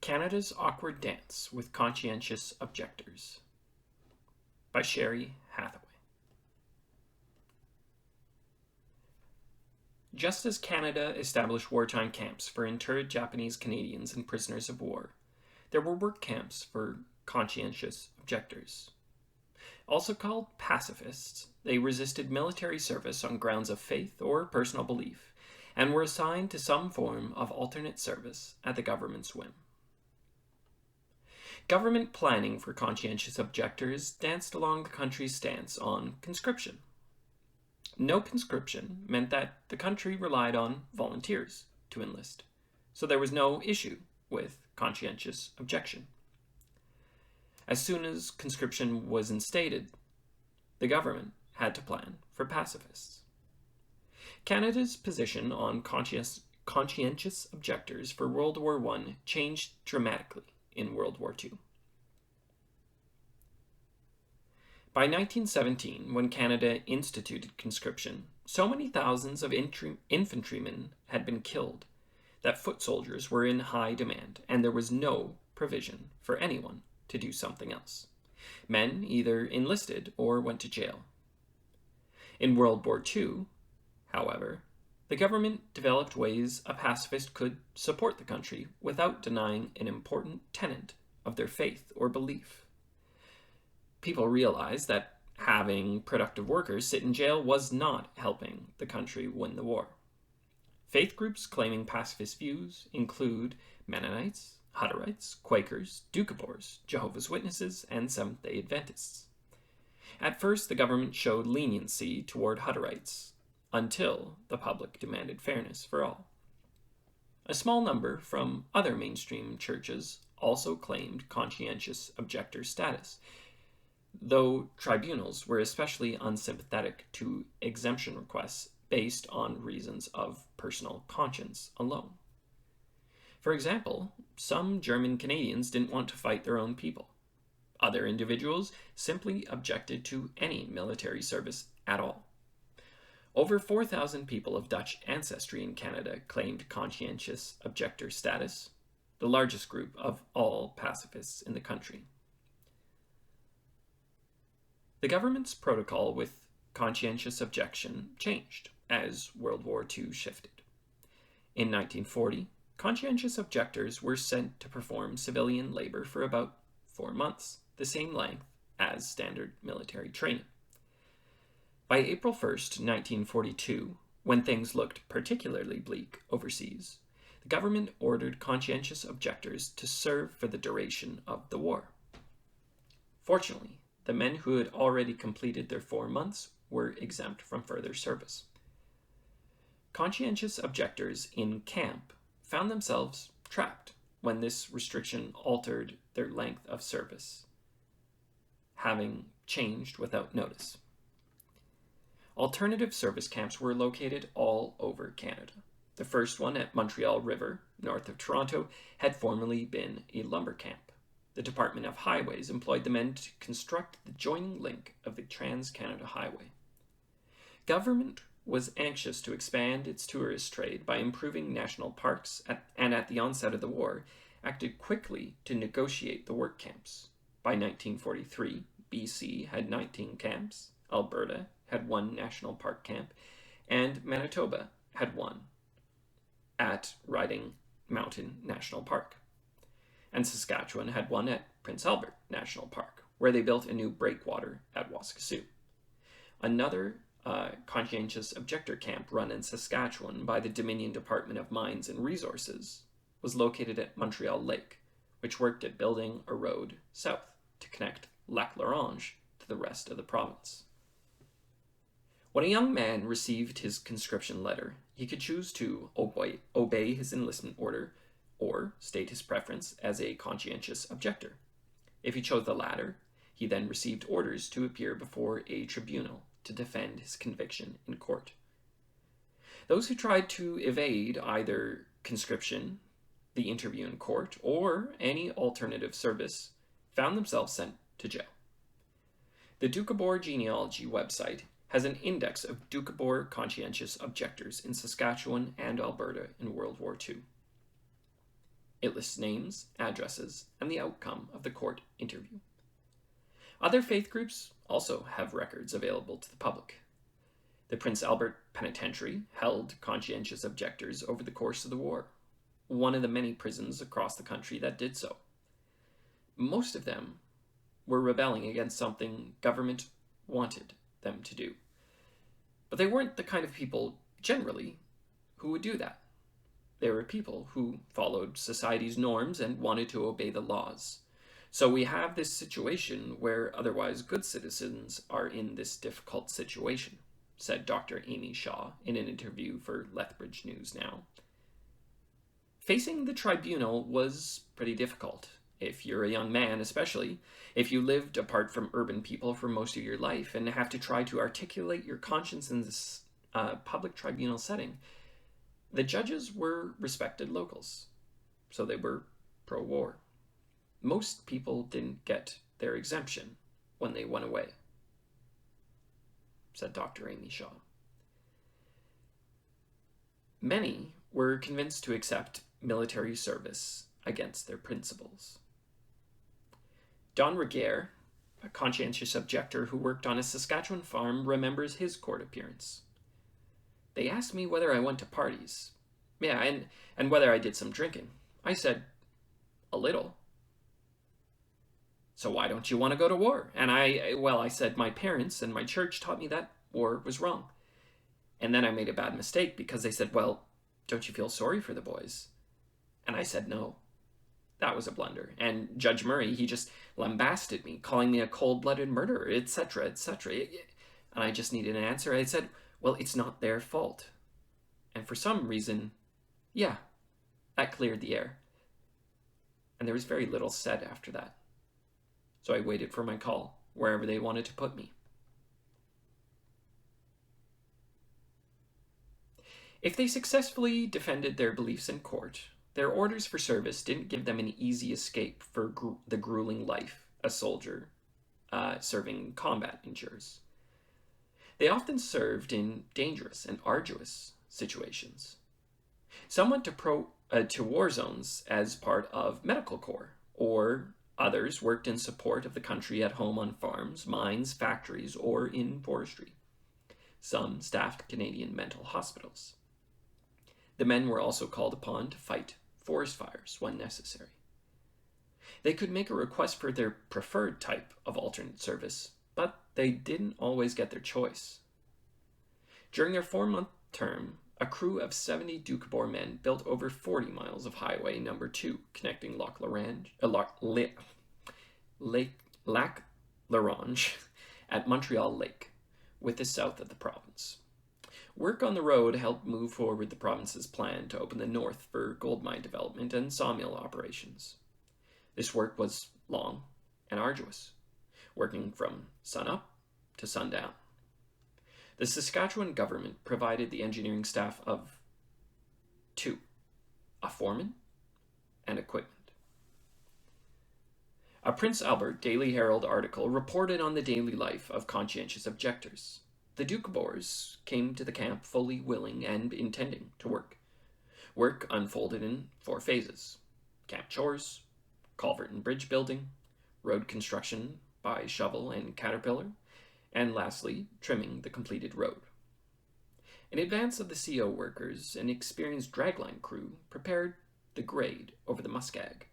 Canada's Awkward Dance with Conscientious Objectors by Sheri Hathaway. Just as Canada established wartime camps for interred Japanese Canadians and prisoners of war, there were work camps for conscientious objectors. Also called pacifists, they resisted military service on grounds of faith or personal belief, and were assigned to some form of alternate service at the government's whim. Government planning for conscientious objectors danced along the country's stance on conscription. No conscription meant that the country relied on volunteers to enlist, so there was no issue with conscientious objection. As soon as conscription was instated, the government had to plan for pacifists. Canada's position on conscientious objectors for World War I changed dramatically in World War II. By 1917, when Canada instituted conscription, so many thousands of infantrymen had been killed that foot soldiers were in high demand, and there was no provision for anyone to do something else. Men either enlisted or went to jail. In World War II, however, the government developed ways a pacifist could support the country without denying an important tenet of their faith or belief. People realized that having productive workers sit in jail was not helping the country win the war. Faith groups claiming pacifist views include Mennonites, Hutterites, Quakers, Doukhobors, Jehovah's Witnesses, and Seventh-day Adventists. At first, the government showed leniency toward Hutterites, until the public demanded fairness for all. A small number from other mainstream churches also claimed conscientious objector status, though tribunals were especially unsympathetic to exemption requests based on reasons of personal conscience alone. For example, some German Canadians didn't want to fight their own people. Other individuals simply objected to any military service at all. Over 4,000 people of Dutch ancestry in Canada claimed conscientious objector status, the largest group of all pacifists in the country. The government's protocol with conscientious objection changed as World War II shifted. In 1940, conscientious objectors were sent to perform civilian labor for about 4 months, the same length as standard military training. By April 1st, 1942, when things looked particularly bleak overseas, the government ordered conscientious objectors to serve for the duration of the war. Fortunately, the men who had already completed their 4 months were exempt from further service. Conscientious objectors in camp found themselves trapped when this restriction altered their length of service, having changed without notice. Alternative service camps were located all over Canada. The first one at Montreal River, north of Toronto, had formerly been a lumber camp. The Department of Highways employed the men to construct the joining link of the Trans-Canada Highway. Government was anxious to expand its tourist trade by improving national parks, and at the onset of the war, acted quickly to negotiate the work camps. By 1943, BC had 19 camps, Alberta had 1 national park camp, and Manitoba had 1 at Riding Mountain National Park. And Saskatchewan had 1 at Prince Albert National Park, where they built a new breakwater at Waskesiu. Another conscientious objector camp run in Saskatchewan by the Dominion Department of Mines and Resources was located at Montreal Lake, which worked at building a road south to connect Lac La Ronge to the rest of the province. When a young man received his conscription letter, he could choose to obey his enlistment order or state his preference as a conscientious objector. If he chose the latter, he then received orders to appear before a tribunal to defend his conviction in court. Those who tried to evade either conscription, the interview in court, or any alternative service found themselves sent to jail. The Doukhobor genealogy website has an index of Doukhobor conscientious objectors in Saskatchewan and Alberta in World War II. It lists names, addresses, and the outcome of the court interview. Other faith groups also have records available to the public. The Prince Albert Penitentiary held conscientious objectors over the course of the war, one of the many prisons across the country that did so. Most of them were rebelling against something government wanted them to do. But they weren't the kind of people, generally, who would do that. They were people who followed society's norms and wanted to obey the laws. So we have this situation where otherwise good citizens are in this difficult situation, said Dr. Amy Shaw in an interview for Lethbridge News Now. Facing the tribunal was pretty difficult. If you're a young man, especially, if you lived apart from urban people for most of your life and have to try to articulate your conscience in this public tribunal setting, the judges were respected locals, so they were pro-war. Most people didn't get their exemption when they went away, said Dr. Amy Shaw. Many were convinced to accept military service against their principles. Don Regier, a conscientious objector who worked on a Saskatchewan farm, remembers his court appearance. They asked me whether I went to parties. Yeah, and whether I did some drinking. I said, a little. So why don't you want to go to war? And I said my parents and my church taught me that war was wrong. And then I made a bad mistake because they said, well, don't you feel sorry for the boys? And I said no. That was a blunder. And Judge Murray, he just lambasted me, calling me a cold-blooded murderer, etc., etc. And I just needed an answer. I said, well, it's not their fault. And for some reason, yeah, that cleared the air. And there was very little said after that. So I waited for my call, wherever they wanted to put me. If they successfully defended their beliefs in court, their orders for service didn't give them an easy escape for the grueling life a soldier serving combat endures. They often served in dangerous and arduous situations. Some went to war zones as part of medical corps, or others worked in support of the country at home on farms, mines, factories, or in forestry. Some staffed Canadian mental hospitals. The men were also called upon to fight forest fires when necessary. They could make a request for their preferred type of alternate service, but they didn't always get their choice. During their 4-month term, a crew of 70 Doukhobor men built over 40 miles of Highway No. 2 connecting Lac La Ronge at Montreal Lake with the south of the province. Work on the road helped move forward the province's plan to open the north for gold mine development and sawmill operations. This work was long and arduous, working from sunup to sundown. The Saskatchewan government provided the engineering staff of 2, a foreman and equipment. A Prince Albert Daily Herald article reported on the daily life of conscientious objectors. The Doukhobors came to the camp fully willing and intending to work. Work unfolded in 4 phases: camp chores, culvert and bridge building, road construction by shovel and caterpillar, and lastly, trimming the completed road. In advance of the CO workers, an experienced dragline crew prepared the grade over the muskeg.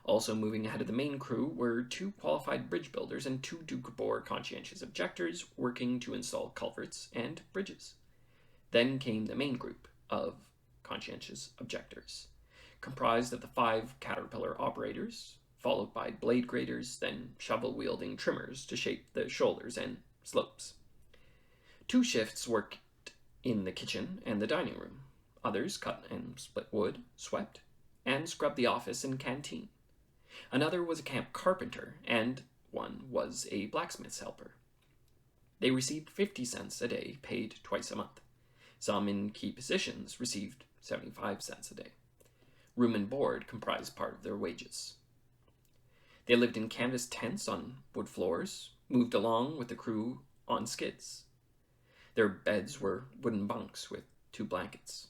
Also moving ahead of the main crew were 2 qualified bridge builders and 2 Doukhobor conscientious objectors working to install culverts and bridges. Then came the main group of conscientious objectors, comprised of the 5 caterpillar operators, followed by blade graders, then shovel-wielding trimmers to shape the shoulders and slopes. 2 shifts worked in the kitchen and the dining room. Others cut and split wood, swept, and scrubbed the office and canteen. Another was a camp carpenter, and one was a blacksmith's helper. They received 50 cents a day, paid twice a month. Some in key positions received 75 cents a day. Room and board comprised part of their wages. They lived in canvas tents on wood floors, moved along with the crew on skids. Their beds were wooden bunks with 2 blankets.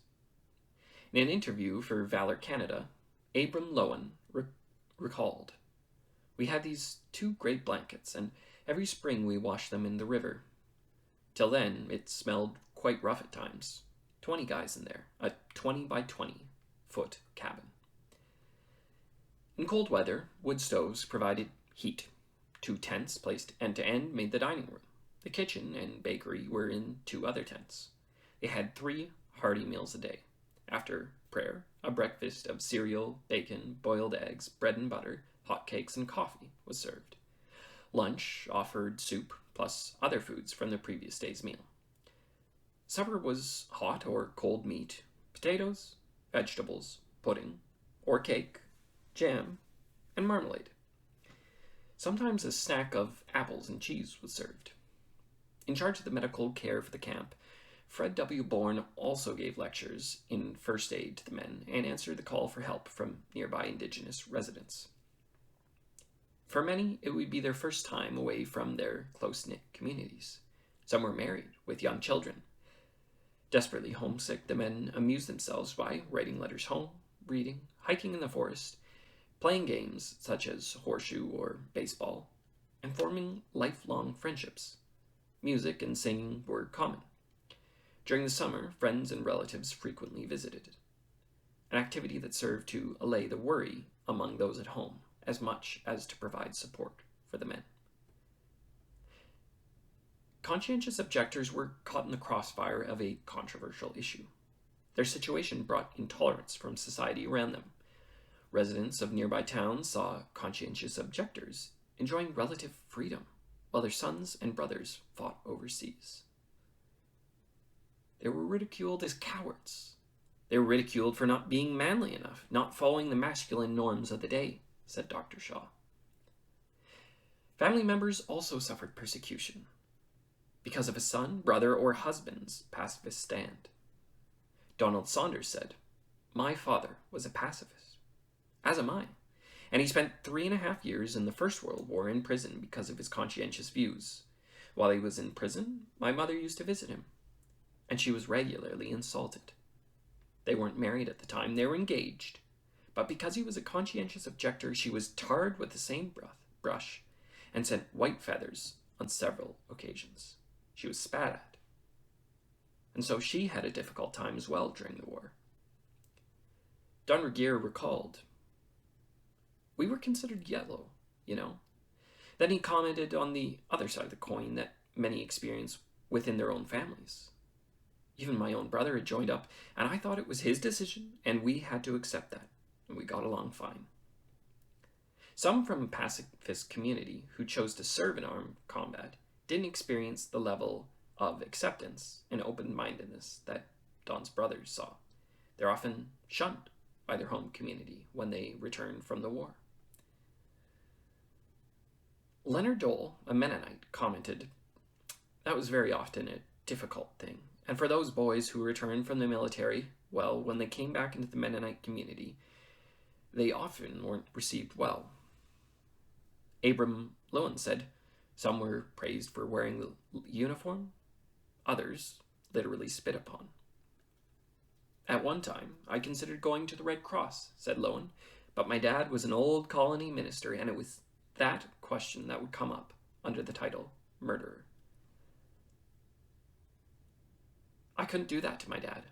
In an interview for Valor Canada, Abram Lowen recalled, "We had these 2 great blankets, and every spring we washed them in the river. Till then, it smelled quite rough at times. 20 guys in there, a 20 by 20-foot cabin." In cold weather, wood stoves provided heat. 2 tents placed end to end made the dining room. The kitchen and bakery were in 2 other tents. They had 3 hearty meals a day. After prayer, a breakfast of cereal, bacon, boiled eggs, bread and butter, hot cakes, and coffee was served. Lunch offered soup plus other foods from the previous day's meal. Supper was hot or cold meat, potatoes, vegetables, pudding, or cake, jam, and marmalade. Sometimes a snack of apples and cheese was served. In charge of the medical care for the camp, Fred W. Bourne also gave lectures in first aid to the men and answered the call for help from nearby Indigenous residents. For many, it would be their first time away from their close-knit communities. Some were married with young children. Desperately homesick, the men amused themselves by writing letters home, reading, hiking in the forest, playing games such as horseshoe or baseball, and forming lifelong friendships. Music and singing were common. During the summer, friends and relatives frequently visited, an activity that served to allay the worry among those at home as much as to provide support for the men. Conscientious objectors were caught in the crossfire of a controversial issue. Their situation brought intolerance from society around them. Residents of nearby towns saw conscientious objectors enjoying relative freedom while their sons and brothers fought overseas. They were ridiculed as cowards. They were ridiculed for not being manly enough, not following the masculine norms of the day, said Dr. Shaw. Family members also suffered persecution because of a son, brother, or husband's pacifist stand. Donald Saunders said, "My father was a pacifist, as am I, and he spent 3.5 years in the First World War in prison because of his conscientious views. While he was in prison, my mother used to visit him, and she was regularly insulted. They weren't married at the time, they were engaged, but because he was a conscientious objector, she was tarred with the same brush and sent white feathers on several occasions. She was spat at, and so she had a difficult time as well during the war." Don Regier recalled, "We were considered yellow, you know." Then he commented on the other side of the coin that many experience within their own families. Even my own brother had joined up, and I thought it was his decision, and we had to accept that, and we got along fine. Some from a pacifist community who chose to serve in armed combat didn't experience the level of acceptance and open-mindedness that Don's brothers saw. They're often shunned by their home community when they return from the war. Leonard Dole, a Mennonite, commented, "That was very often a difficult thing. And for those boys who returned from the military, well, when they came back into the Mennonite community, they often weren't received well." Abram Lowen said, "Some were praised for wearing the uniform, others literally spit upon." "At one time, I considered going to the Red Cross," said Lowen, "but my dad was an old colony minister, and it was that question that would come up under the title murderer. I couldn't do that to my dad.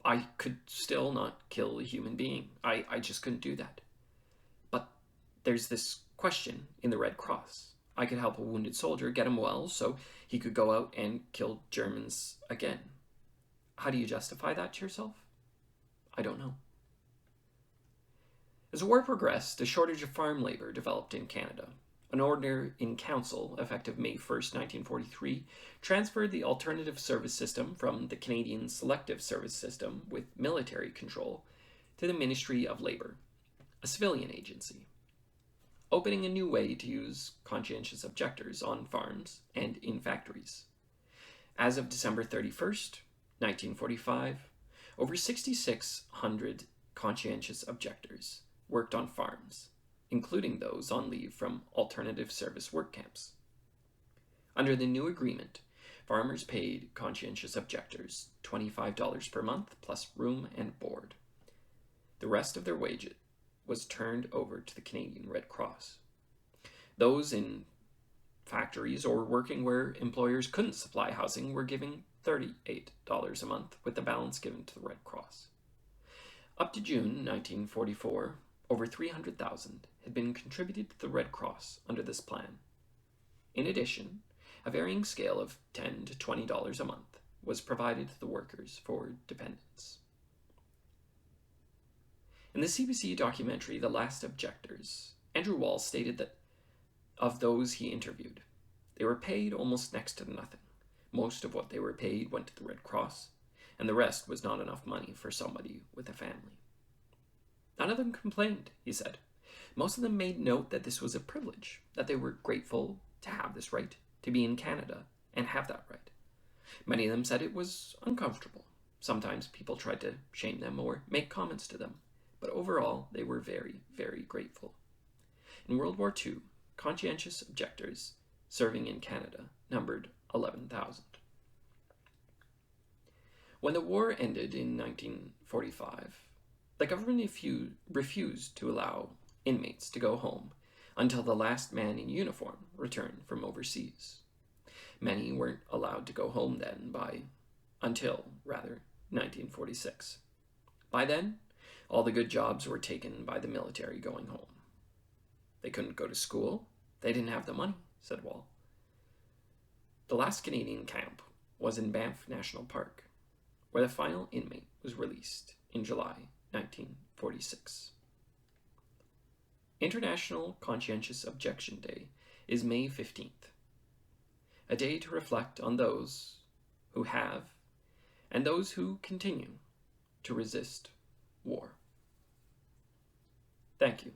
I could still not kill a human being. I just couldn't do that. But there's this question in the Red Cross. I could help a wounded soldier, get him well, so he could go out and kill Germans again. How do you justify that to yourself? I don't know." As the war progressed, a shortage of farm labor developed in Canada. An order in council, effective May 1st, 1943, transferred the alternative service system from the Canadian Selective Service System with military control to the Ministry of Labour, a civilian agency, opening a new way to use conscientious objectors on farms and in factories. As of December 31st, 1945, over 6,600 conscientious objectors worked on farms, including those on leave from alternative service work camps. Under the new agreement, farmers paid conscientious objectors $25 per month plus room and board. The rest of their wage was turned over to the Canadian Red Cross. Those in factories or working where employers couldn't supply housing were giving $38 a month, with the balance given to the Red Cross. Up to June 1944, over $300,000 had been contributed to the Red Cross under this plan. In addition, a varying scale of $10 to $20 a month was provided to the workers for dependents. In the CBC documentary The Last Objectors, Andrew Wall stated that of those he interviewed, they were paid almost next to nothing. Most of what they were paid went to the Red Cross, and the rest was not enough money for somebody with a family. None of them complained, he said. Most of them made note that this was a privilege, that they were grateful to have this right, to be in Canada and have that right. Many of them said it was uncomfortable. Sometimes people tried to shame them or make comments to them, but overall they were very, very grateful. In World War II, conscientious objectors serving in Canada numbered 11,000. When the war ended in 1945, the government refused to allow inmates to go home until the last man in uniform returned from overseas. Many weren't allowed to go home until 1946. By then, all the good jobs were taken by the military going home. They couldn't go to school. They didn't have the money, said Wall. The last Canadian camp was in Banff National Park, where the final inmate was released in July 1946. International Conscientious Objection Day is May 15th, a day to reflect on those who have and those who continue to resist war. Thank you.